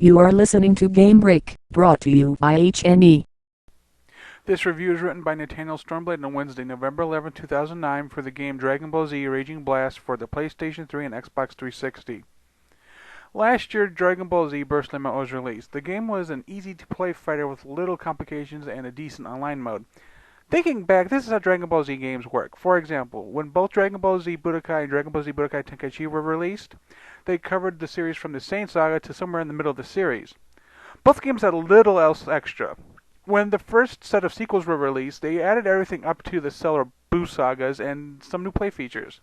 You are listening to GameBreak, brought to you by HNE. This review is written by Nathaniel Stormblade on Wednesday, November 11, 2009 for the game Dragon Ball Z Raging Blast for the PlayStation 3 and Xbox 360. Last year, Dragon Ball Z Burst Limit was released. The game was an easy-to-play fighter with little complications and a decent online mode. Thinking back, this is how Dragon Ball Z games work. For example, when both Dragon Ball Z Budokai and Dragon Ball Z Budokai Tenkaichi were released, they covered the series from the Saint Saga to somewhere in the middle of the series. Both games had little else extra. When the first set of sequels were released, they added everything up to the Cell or Buu sagas and some new play features.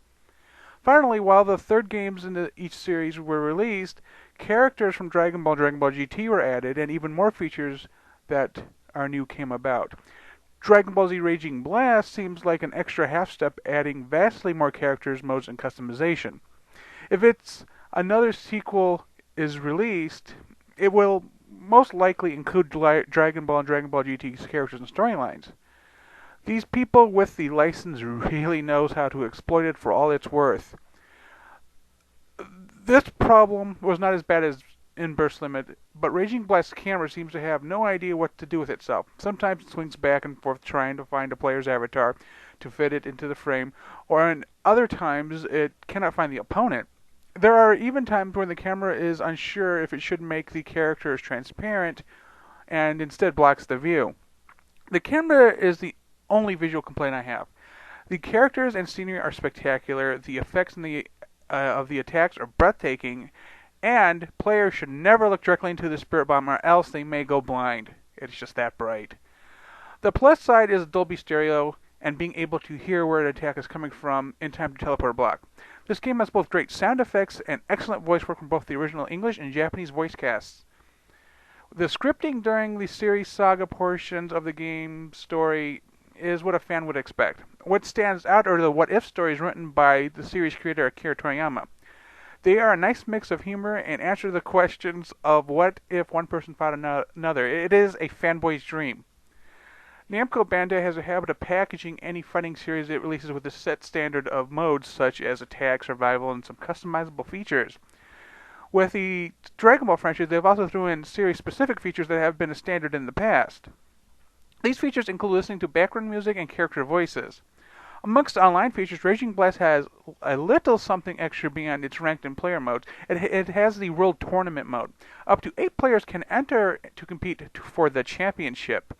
Finally, while the third games in each series were released, characters from Dragon Ball and Dragon Ball GT were added, and even more features that are new came about. Dragon Ball Z Raging Blast seems like an extra half step, adding vastly more characters, modes, and customization. If another sequel is released, it will most likely include Dragon Ball and Dragon Ball GT's characters and storylines. These people with the license really knows how to exploit it for all it's worth. This problem was not as bad as in Burst Limit, but Raging Blast's camera seems to have no idea what to do with itself. Sometimes it swings back and forth trying to find a player's avatar to fit it into the frame, or in other times it cannot find the opponent. There are even times when the camera is unsure if it should make the characters transparent and instead blocks the view. The camera is the only visual complaint I have. The characters and scenery are spectacular, the effects of the attacks are breathtaking, and players should never look directly into the Spirit Bomb or else they may go blind. It's just that bright. The plus side is Dolby Stereo and being able to hear where an attack is coming from in time to teleport or block. This game has both great sound effects and excellent voice work from both the original English and Japanese voice casts. The scripting during the series saga portions of the game story is what a fan would expect. What stands out are the what-if stories written by the series creator Akira Toriyama. They are a nice mix of humor and answer the questions of what if one person fought another. It is a fanboy's dream. Namco Bandai has a habit of packaging any fighting series it releases with a set standard of modes such as attack, survival, and some customizable features. With the Dragon Ball franchise, they've also thrown in series-specific features that have been a standard in the past. These features include listening to background music and character voices. Amongst online features, Raging Blast has a little something extra beyond its ranked and player modes. It has the World Tournament mode. Up to 8 players can enter to compete for the championship.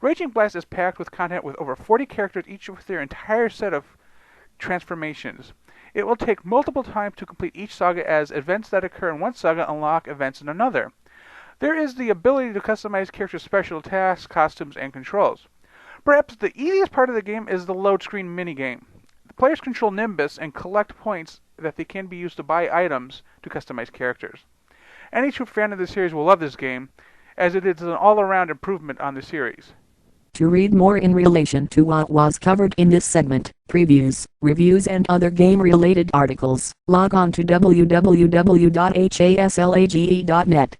Raging Blast is packed with content with over 40 characters, each with their entire set of transformations. It will take multiple times to complete each saga, as events that occur in one saga unlock events in another. There is the ability to customize characters' special tasks, costumes, and controls. Perhaps the easiest part of the game is the load screen minigame. The players control Nimbus and collect points that they can be used to buy items to customize characters. Any true fan of the series will love this game, as it is an all-around improvement on the series. To read more in relation to what was covered in this segment, previews, reviews and other game-related articles, log on to www.haslage.net.